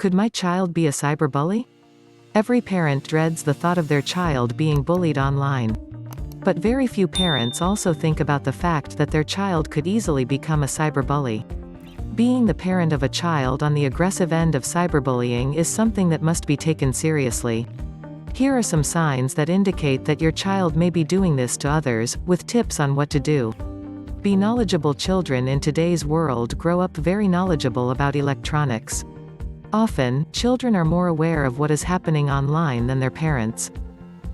Could my child be a cyberbully? Every parent dreads the thought of their child being bullied online. But very few parents also think about the fact that their child could easily become a cyberbully. Being the parent of a child on the aggressive end of cyberbullying is something that must be taken seriously. Here are some signs that indicate that your child may be doing this to others, with tips on what to do. Be knowledgeable. Children in today's world grow up very knowledgeable about electronics. Often, children are more aware of what is happening online than their parents.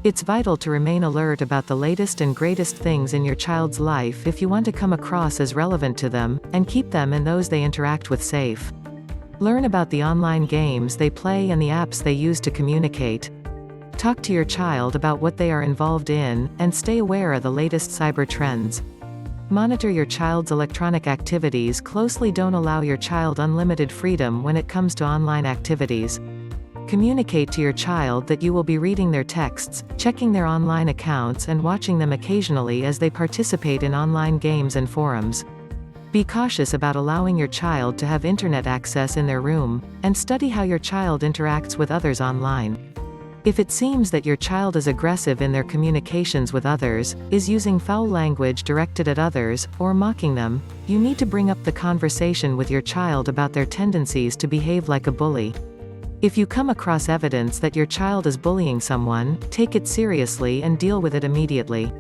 It's vital to remain alert about the latest and greatest things in your child's life if you want to come across as relevant to them, and keep them and those they interact with safe. Learn about the online games they play and the apps they use to communicate. Talk to your child about what they are involved in, and stay aware of the latest cyber trends. Monitor your child's electronic activities closely. Don't allow your child unlimited freedom when it comes to online activities. Communicate to your child that you will be reading their texts, checking their online accounts and watching them occasionally as they participate in online games and forums. Be cautious about allowing your child to have internet access in their room, and study how your child interacts with others online. If it seems that your child is aggressive in their communications with others, is using foul language directed at others, or mocking them, you need to bring up the conversation with your child about their tendencies to behave like a bully. If you come across evidence that your child is bullying someone, take it seriously and deal with it immediately.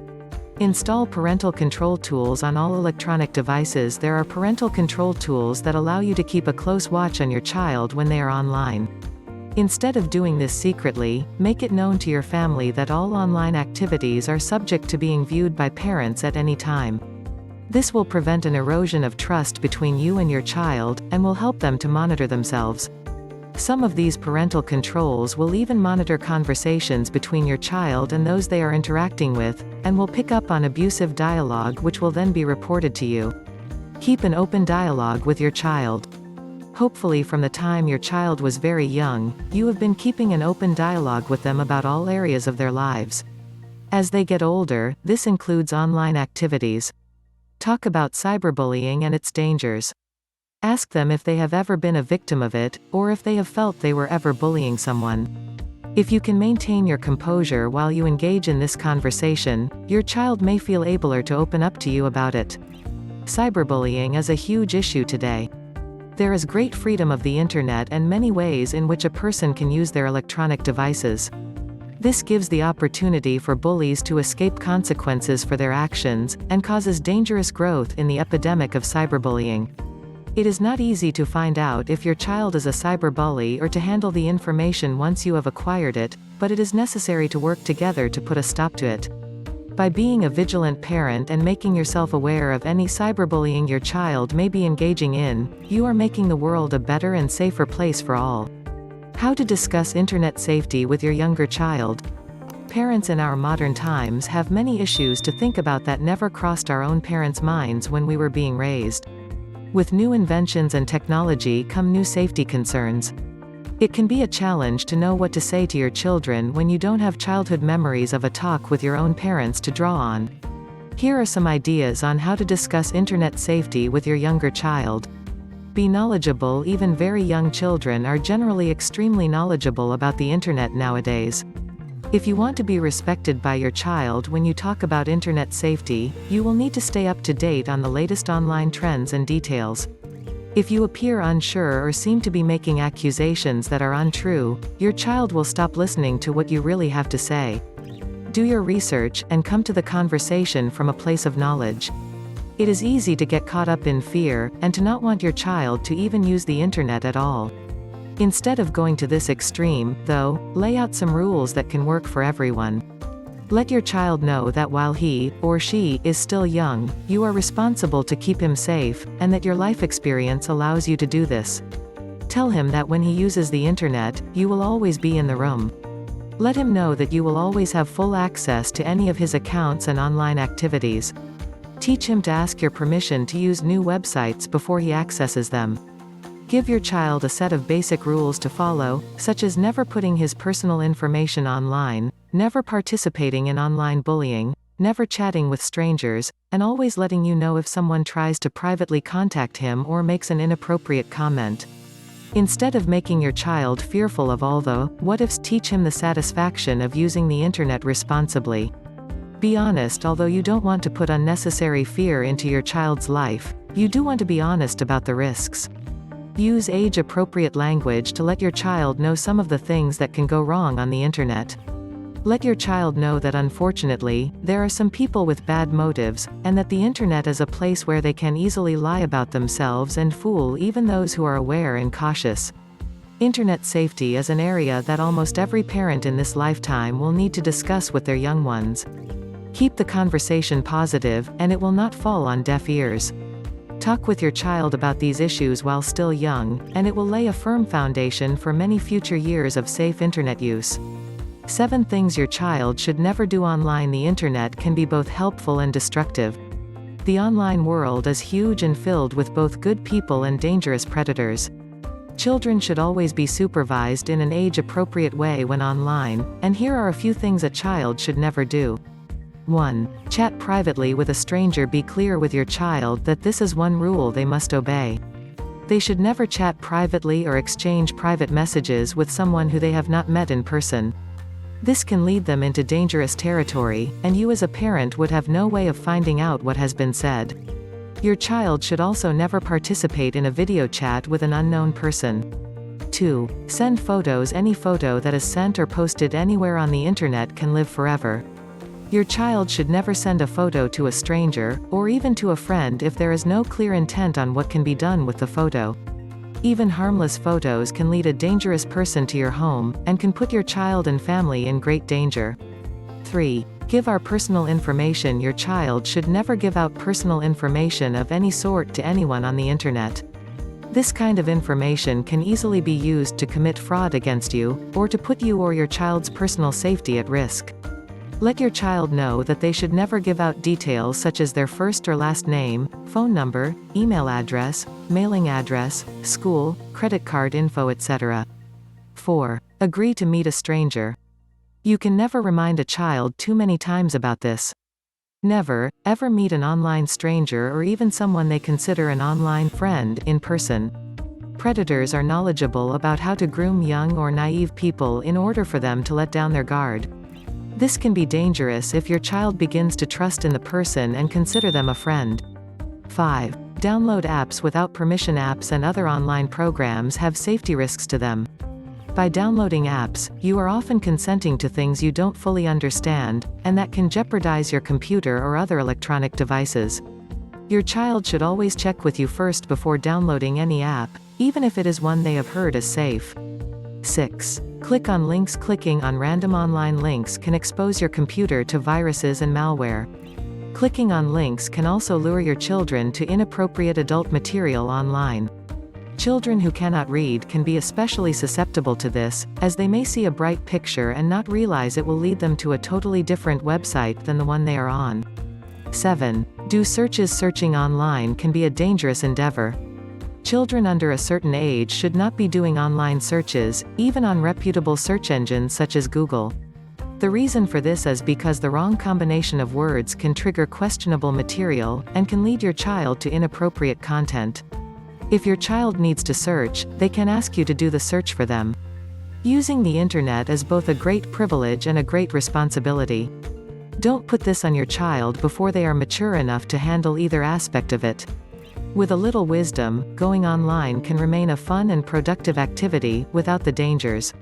Install parental control tools on all electronic devices. There are parental control tools that allow you to keep a close watch on your child when they are online. Instead of doing this secretly, make it known to your family that all online activities are subject to being viewed by parents at any time. This will prevent an erosion of trust between you and your child, and will help them to monitor themselves. Some of these parental controls will even monitor conversations between your child and those they are interacting with, and will pick up on abusive dialogue, which will then be reported to you. Keep an open dialogue with your child. Hopefully from the time your child was very young, you have been keeping an open dialogue with them about all areas of their lives. As they get older, this includes online activities. Talk about cyberbullying and its dangers. Ask them if they have ever been a victim of it, or if they have felt they were ever bullying someone. If you can maintain your composure while you engage in this conversation, your child may feel abler to open up to you about it. Cyberbullying is a huge issue today. There is great freedom of the internet and many ways in which a person can use their electronic devices. This gives the opportunity for bullies to escape consequences for their actions, and causes dangerous growth in the epidemic of cyberbullying. It is not easy to find out if your child is a cyberbully or to handle the information once you have acquired it, but it is necessary to work together to put a stop to it. By being a vigilant parent and making yourself aware of any cyberbullying your child may be engaging in, you are making the world a better and safer place for all. How to discuss internet safety with your younger child. Parents in our modern times have many issues to think about that never crossed our own parents' minds when we were being raised. With new inventions and technology come new safety concerns. It can be a challenge to know what to say to your children when you don't have childhood memories of a talk with your own parents to draw on. Here are some ideas on how to discuss internet safety with your younger child. Be knowledgeable. Even very young children are generally extremely knowledgeable about the internet nowadays. If you want to be respected by your child when you talk about internet safety, you will need to stay up to date on the latest online trends and details. If you appear unsure or seem to be making accusations that are untrue, your child will stop listening to what you really have to say. Do your research, and come to the conversation from a place of knowledge. It is easy to get caught up in fear, and to not want your child to even use the internet at all. Instead of going to this extreme, though, lay out some rules that can work for everyone. Let your child know that while he, or she, is still young, you are responsible to keep him safe, and that your life experience allows you to do this. Tell him that when he uses the internet, you will always be in the room. Let him know that you will always have full access to any of his accounts and online activities. Teach him to ask your permission to use new websites before he accesses them. Give your child a set of basic rules to follow, such as never putting his personal information online, never participating in online bullying, never chatting with strangers, and always letting you know if someone tries to privately contact him or makes an inappropriate comment. Instead of making your child fearful of all the what-ifs, teach him the satisfaction of using the internet responsibly. Be honest. Although you don't want to put unnecessary fear into your child's life, you do want to be honest about the risks. Use age-appropriate language to let your child know some of the things that can go wrong on the internet. Let your child know that unfortunately, there are some people with bad motives, and that the internet is a place where they can easily lie about themselves and fool even those who are aware and cautious. Internet safety is an area that almost every parent in this lifetime will need to discuss with their young ones. Keep the conversation positive, and it will not fall on deaf ears. Talk with your child about these issues while still young, and it will lay a firm foundation for many future years of safe internet use. 7 things your child should never do online. The internet can be both helpful and destructive. The online world is huge and filled with both good people and dangerous predators. Children should always be supervised in an age-appropriate way when online, and here are a few things a child should never do. 1. Chat privately with a stranger. Be clear with your child that this is one rule they must obey. They should never chat privately or exchange private messages with someone who they have not met in person. This can lead them into dangerous territory, and you as a parent would have no way of finding out what has been said. Your child should also never participate in a video chat with an unknown person. 2. Send photos. Any photo that is sent or posted anywhere on the internet can live forever. Your child should never send a photo to a stranger, or even to a friend if there is no clear intent on what can be done with the photo. Even harmless photos can lead a dangerous person to your home, and can put your child and family in great danger. 3. Give our personal information. Your child should never give out personal information of any sort to anyone on the internet. This kind of information can easily be used to commit fraud against you, or to put you or your child's personal safety at risk. Let your child know that they should never give out details such as their first or last name, phone number, email address, mailing address, school, credit card info, etc. 4. Agree to meet a stranger. You can never remind a child too many times about this. Never, ever meet an online stranger or even someone they consider an online friend in person. Predators are knowledgeable about how to groom young or naive people in order for them to let down their guard. This can be dangerous if your child begins to trust in the person and consider them a friend. 5. Download apps without permission. Apps and other online programs have safety risks to them. By downloading apps, you are often consenting to things you don't fully understand, and that can jeopardize your computer or other electronic devices. Your child should always check with you first before downloading any app, even if it is one they have heard is safe. 6. Click on links. Clicking on random online links can expose your computer to viruses and malware. Clicking on links can also lure your children to inappropriate adult material online. Children who cannot read can be especially susceptible to this, as they may see a bright picture and not realize it will lead them to a totally different website than the one they are on. 7. Do searches. Searching online can be a dangerous endeavor. Children under a certain age should not be doing online searches, even on reputable search engines such as Google. The reason for this is because the wrong combination of words can trigger questionable material, and can lead your child to inappropriate content. If your child needs to search, they can ask you to do the search for them. Using the internet is both a great privilege and a great responsibility. Don't put this on your child before they are mature enough to handle either aspect of it. With a little wisdom, going online can remain a fun and productive activity, without the dangers.